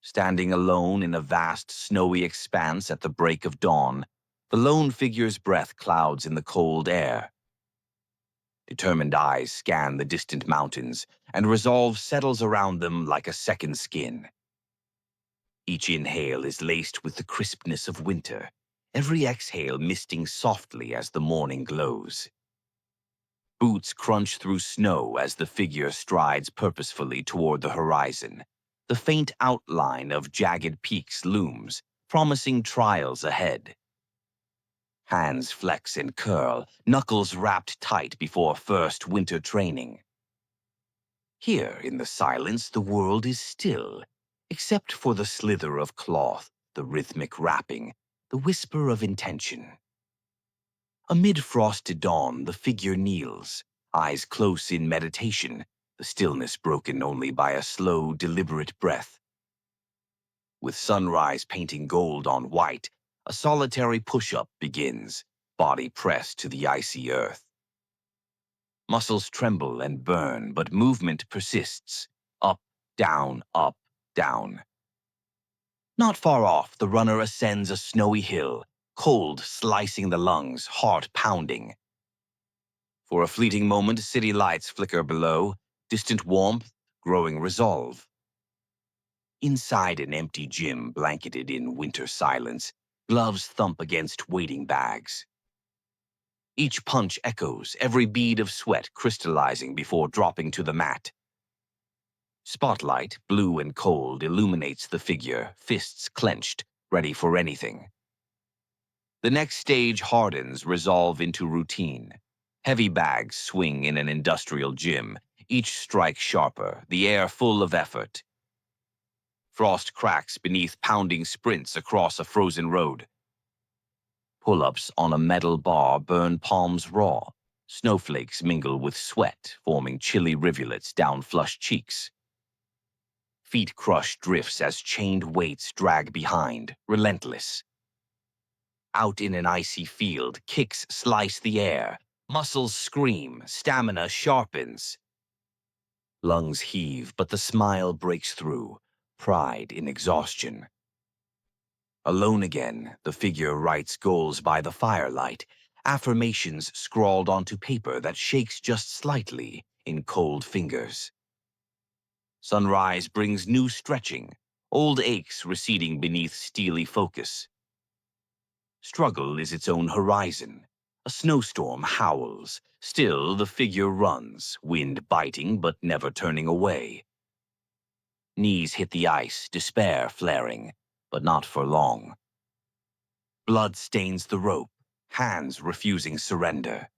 Standing alone in a vast, snowy expanse at the break of dawn, the lone figure's breath clouds in the cold air. Determined eyes scan the distant mountains, and resolve settles around them like a second skin. Each inhale is laced with the crispness of winter, every exhale misting softly as the morning glows. Boots crunch through snow as the figure strides purposefully toward the horizon. The faint outline of jagged peaks looms, promising trials ahead. Hands flex and curl, knuckles wrapped tight before first winter training. Here, in the silence, the world is still, except for the slither of cloth, the rhythmic rapping, the whisper of intention. Amid frosted dawn, the figure kneels, eyes close in meditation, the stillness broken only by a slow, deliberate breath. With sunrise painting gold on white, a solitary push-up begins, body pressed to the icy earth. Muscles tremble and burn, but movement persists. Up, down, up, down. Not far off, the runner ascends a snowy hill, cold slicing the lungs, heart pounding. For a fleeting moment, city lights flicker below, distant warmth, growing resolve. Inside an empty gym blanketed in winter silence, gloves thump against waiting bags. Each punch echoes, every bead of sweat crystallizing before dropping to the mat. Spotlight, blue and cold, illuminates the figure, fists clenched, ready for anything. The next stage hardens, resolve into routine. Heavy bags swing in an industrial gym, each strike sharper, the air full of effort. Frost cracks beneath pounding sprints across a frozen road. Pull-ups on a metal bar burn palms raw. Snowflakes mingle with sweat, forming chilly rivulets down flushed cheeks. Feet crush drifts as chained weights drag behind, relentless. Out in an icy field, kicks slice the air. Muscles scream, stamina sharpens. Lungs heave, but the smile breaks through, pride in exhaustion. Alone again, the figure writes goals by the firelight, affirmations scrawled onto paper that shakes just slightly in cold fingers. Sunrise brings new stretching, old aches receding beneath steely focus. Struggle is its own horizon. A snowstorm howls. Still, the figure runs, wind biting but never turning away. Knees hit the ice, despair flaring, but not for long. Blood stains the rope, hands refusing surrender.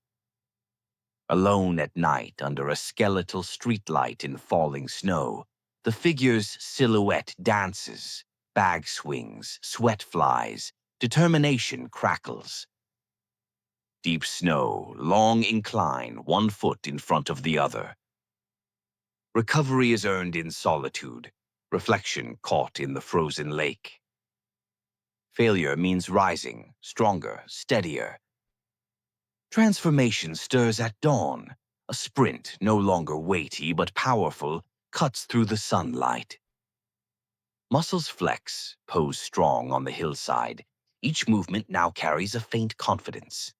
Alone at night under a skeletal streetlight in falling snow, the figure's silhouette dances, bag swings, sweat flies, determination crackles. Deep snow, long incline, one foot in front of the other. Recovery is earned in solitude, reflection caught in the frozen lake. Failure means rising, stronger, steadier. Transformation stirs at dawn. A sprint, no longer weighty but powerful, cuts through the sunlight. Muscles flex, pose strong on the hillside. Each movement now carries a faint confidence.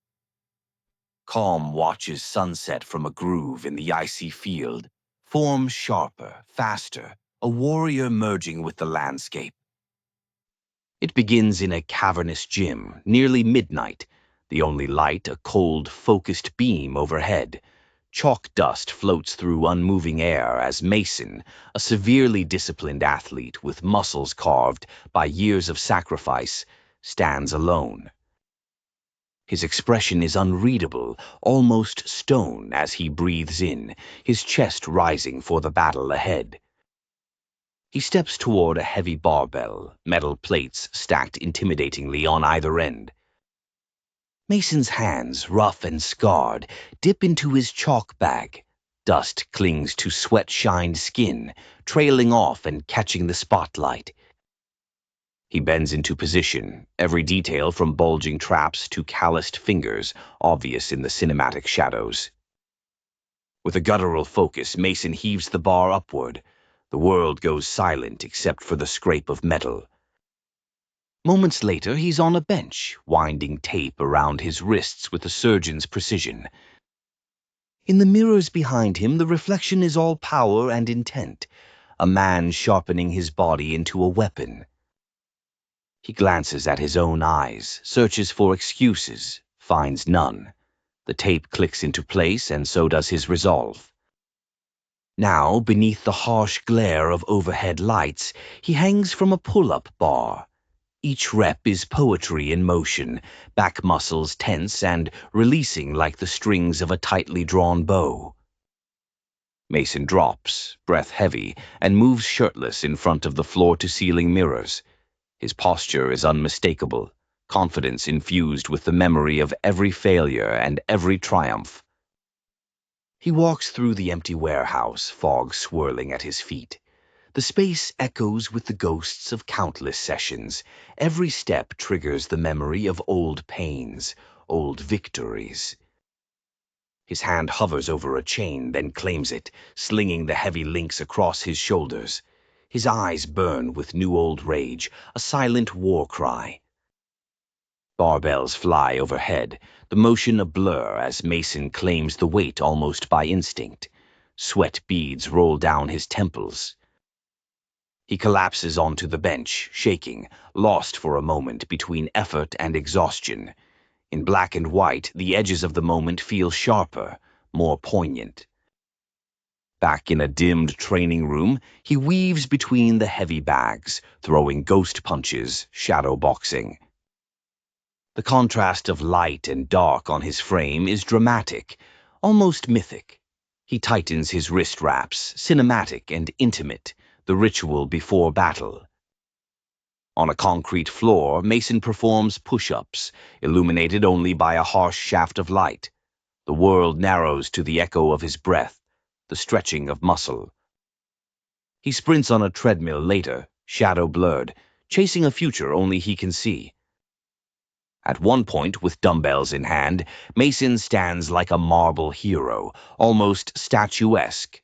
Calm watches sunset from a groove in the icy field, form sharper, faster, a warrior merging with the landscape. It begins in a cavernous gym, nearly midnight, the only light a cold, focused beam overhead. Chalk dust floats through unmoving air as Mason, a severely disciplined athlete with muscles carved by years of sacrifice, stands alone. His expression is unreadable, almost stone as he breathes in, his chest rising for the battle ahead. He steps toward a heavy barbell, metal plates stacked intimidatingly on either end. Mason's hands, rough and scarred, dip into his chalk bag. Dust clings to sweat-shined skin, trailing off and catching the spotlight. He bends into position, every detail from bulging traps to calloused fingers, obvious in the cinematic shadows. With a guttural focus, Mason heaves the bar upward. The world goes silent except for the scrape of metal. Moments later, he's on a bench, winding tape around his wrists with a surgeon's precision. In the mirrors behind him, the reflection is all power and intent, a man sharpening his body into a weapon. He glances at his own eyes, searches for excuses, finds none. The tape clicks into place, and so does his resolve. Now, beneath the harsh glare of overhead lights, he hangs from a pull-up bar. Each rep is poetry in motion, back muscles tense and releasing like the strings of a tightly drawn bow. Mason drops, breath heavy, and moves shirtless in front of the floor-to-ceiling mirrors. His posture is unmistakable, confidence infused with the memory of every failure and every triumph. He walks through the empty warehouse, fog swirling at his feet. The space echoes with the ghosts of countless sessions. Every step triggers the memory of old pains, old victories. His hand hovers over a chain, then claims it, slinging the heavy links across his shoulders. His eyes burn with new old rage, a silent war cry. Barbells fly overhead, the motion a blur as Mason claims the weight almost by instinct. Sweat beads roll down his temples. He collapses onto the bench, shaking, lost for a moment between effort and exhaustion. In black and white, the edges of the moment feel sharper, more poignant. Back in a dimmed training room, he weaves between the heavy bags, throwing ghost punches, shadow boxing. The contrast of light and dark on his frame is dramatic, almost mythic. He tightens his wrist wraps, cinematic and intimate, the ritual before battle. On a concrete floor, Mason performs push-ups, illuminated only by a harsh shaft of light. The world narrows to the echo of his breath, the stretching of muscle. He sprints on a treadmill later, shadow blurred, chasing a future only he can see. At one point, with dumbbells in hand, Mason stands like a marble hero, almost statuesque.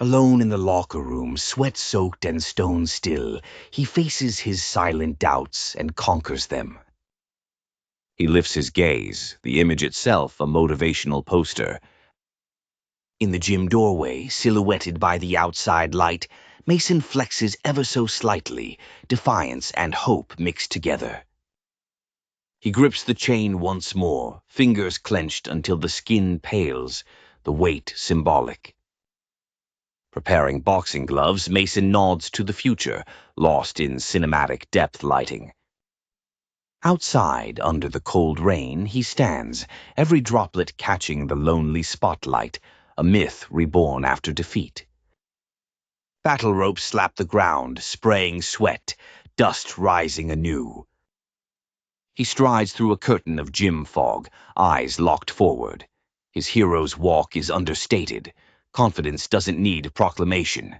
Alone in the locker room, sweat-soaked and stone-still, he faces his silent doubts and conquers them. He lifts his gaze, the image itself a motivational poster. In the gym doorway, silhouetted by the outside light, Mason flexes ever so slightly, defiance and hope mixed together. He grips the chain once more, fingers clenched until the skin pales, the weight symbolic. Preparing boxing gloves, Mason nods to the future, lost in cinematic depth lighting. Outside, under the cold rain, he stands, every droplet catching the lonely spotlight, a myth reborn after defeat. Battle ropes slap the ground, spraying sweat, dust rising anew. He strides through a curtain of gym fog, eyes locked forward. His hero's walk is understated. Confidence doesn't need proclamation.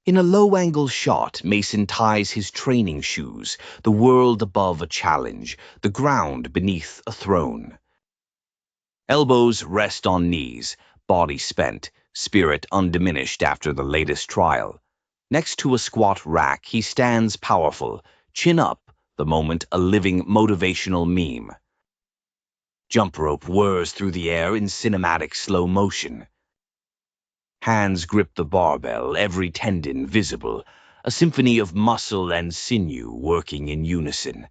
In a low-angle shot, Mason ties his training shoes, the world above a challenge, the ground beneath a throne. Elbows rest on knees, body spent, spirit undiminished after the latest trial. Next to a squat rack, he stands powerful, chin up, the moment a living motivational meme. Jump rope whirs through the air in cinematic slow motion. Hands grip the barbell, every tendon visible, a symphony of muscle and sinew working in unison.